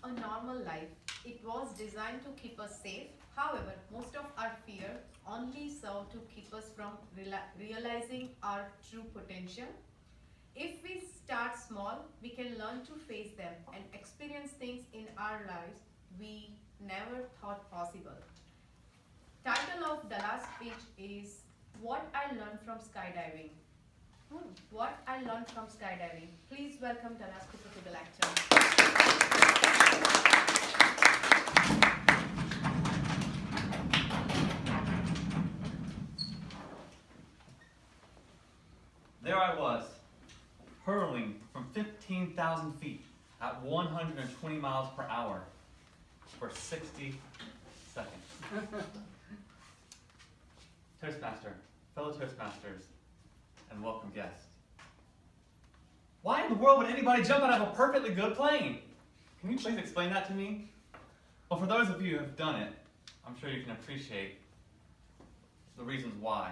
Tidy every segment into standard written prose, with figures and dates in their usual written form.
a normal life. It was designed to keep us safe. However, most of our fear only serve to keep us from realizing our true potential. If we start small, we can learn to face them and experience things in our lives we never thought possible. Title of the last speech is What I Learned from Skydiving. What I learned from skydiving. Please welcome Dallas Cooper to the lecture. There I was, hurling from 15,000 feet at 120 miles per hour for 60 seconds. Toastmaster, fellow Toastmasters, and welcome guests. Why in the world would anybody jump out of a perfectly good plane? Can you please explain that to me? Well, for those of you who have done it, I'm sure you can appreciate the reasons why.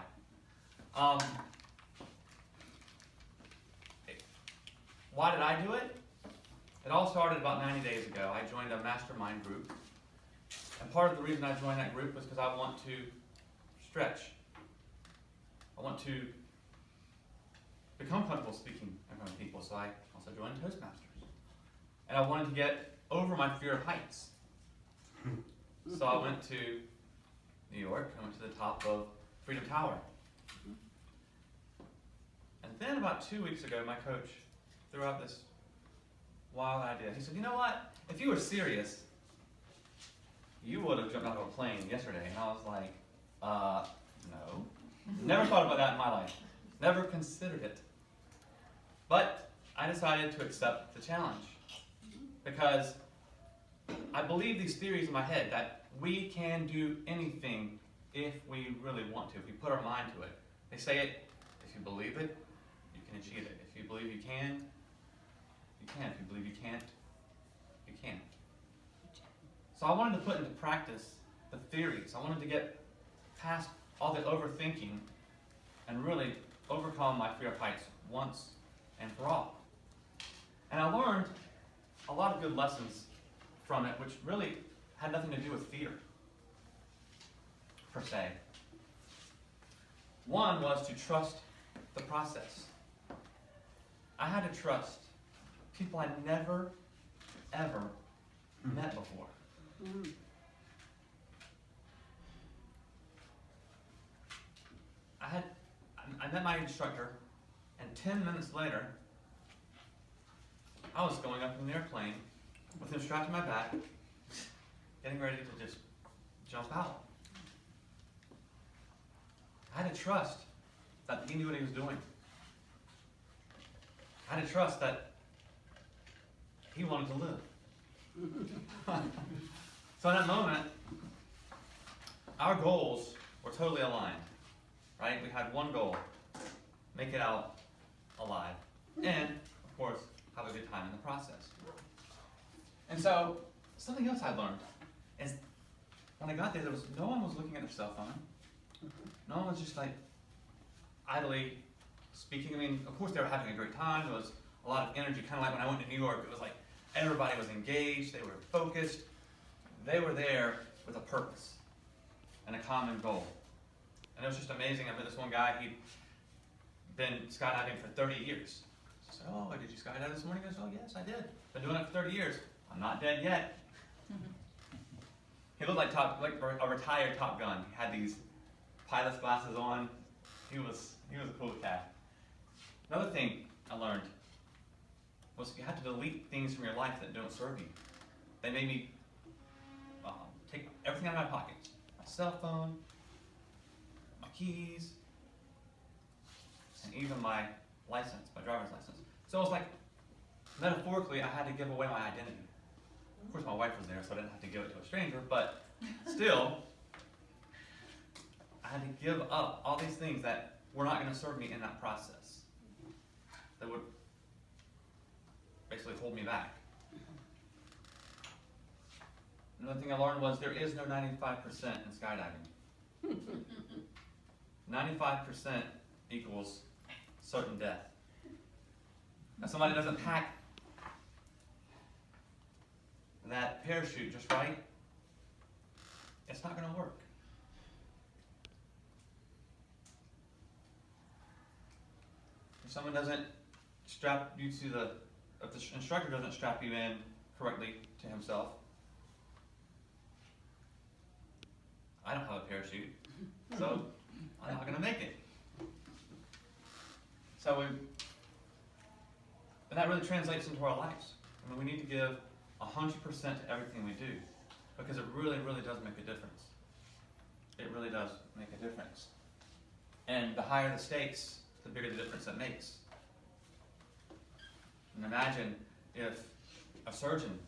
Why did I do it? It all started about 90 days ago. I joined a mastermind group. And part of the reason I joined that group was because I want to stretch. I want to become comfortable speaking in front of people, so I also joined Toastmasters. And I wanted to get over my fear of heights. So I went to New York. I went to the top of Freedom Tower. And then about 2 weeks ago, my coach threw out this wild idea. He said, you know what? If you were serious, you would have jumped out of a plane yesterday. And I was like, no. Never thought about that in my life. Never considered it. But I decided to accept the challenge. Because I believe these theories in my head that we can do anything if we really want to, if we put our mind to it. They say it, if you believe it, you can achieve it. If you believe you can, you can. If you believe you can't, you can't. So I wanted to put into practice the theories. I wanted to get past all the overthinking and really overcome my fear of heights once and for all. And I learned a lot of good lessons from it, which really had nothing to do with fear, per se. One was to trust the process. I had to trust people I'd never, ever met before. I met my instructor, and 10 minutes later, I was going up in the airplane with him strapped to my back, getting ready to just jump out. I had to trust that he knew what he was doing. I had to trust that he wanted to live. So in that moment, our goals were totally aligned, right? We had one goal, make it out alive. And, of course, have a good time in the process. And so, something else I learned is when I got there, no one was looking at their cell phone. No one was just like idly speaking. I mean, of course they were having a great time. There was a lot of energy, kind of like when I went to New York. It was like everybody was engaged. They were focused. They were there with a purpose and a common goal. And it was just amazing. I met this one guy. He'd been skydiving for 30 years. I said, oh, did you skydive this morning? I said, oh, yes, I did. Been doing it for 30 years. I'm not dead yet. He looked like a retired Top Gun. He had these pilot's glasses on. He was a cool cat. Another thing I learned was you have to delete things from your life that don't serve you. They made me take everything out of my pockets. My cell phone, my keys, and even my license, my driver's license. So it was like, metaphorically, I had to give away my identity. Of course, my wife was there, so I didn't have to give it to a stranger, but still, I had to give up all these things that were not going to serve me in that process, that would basically hold me back. Another thing I learned was there is no 95% in skydiving. 95% equals certain death. Now, somebody doesn't pack that parachute just right, it's not going to work. If someone doesn't strap you to the, if the instructor doesn't strap you in correctly to himself, I don't have a parachute, so I'm not going to make it. So and that really translates into our lives. I mean, we need to give 100% to everything we do, because it really, really does make a difference. It really does make a difference. And the higher the stakes, the bigger the difference it makes. And imagine if a surgeon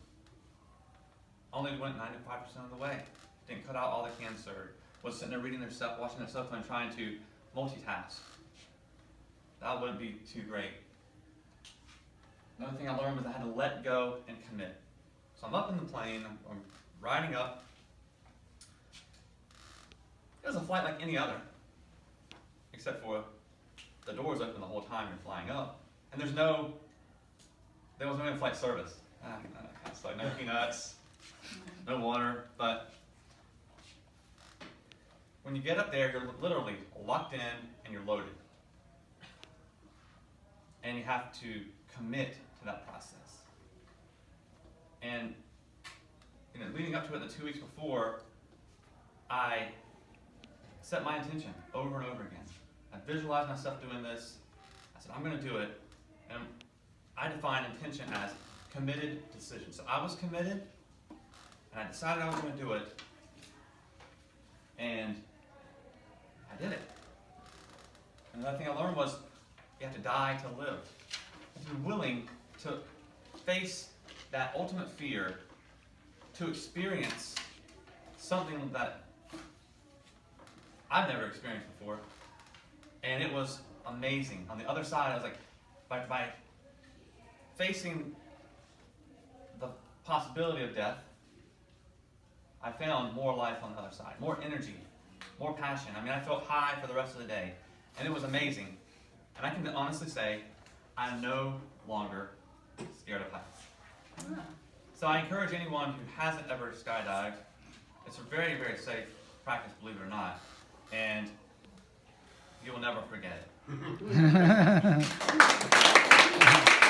only went 95% of the way, didn't cut out all the cancer, was sitting there reading their stuff, watching their cell phone, trying to multitask. That wouldn't be too great. Another thing I learned was I had to let go and commit. So I'm up in the plane, I'm riding up. It was a flight like any other, except for the doors open the whole time you're flying up. And there was no in-flight service. So no peanuts, no water, but when you get up there, you're literally locked in and you're loaded. And you have to commit to that process. And leading up to it the 2 weeks before, I set my intention over and over again. I visualized myself doing this. I said, I'm going to do it. And I define intention as committed decision. So I was committed, and I decided I was going to do it, and I did it. And another thing I learned was you have to die to live. You have to be willing to face that ultimate fear, to experience something that I've never experienced before. And it was amazing. On the other side, I was like, by facing the possibility of death, I found more life on the other side, more energy, more passion. I mean, I felt high for the rest of the day. And it was amazing. And I can honestly say, I'm no longer scared of heights. So I encourage anyone who hasn't ever skydived, it's a very, very safe practice, believe it or not, and you will never forget it.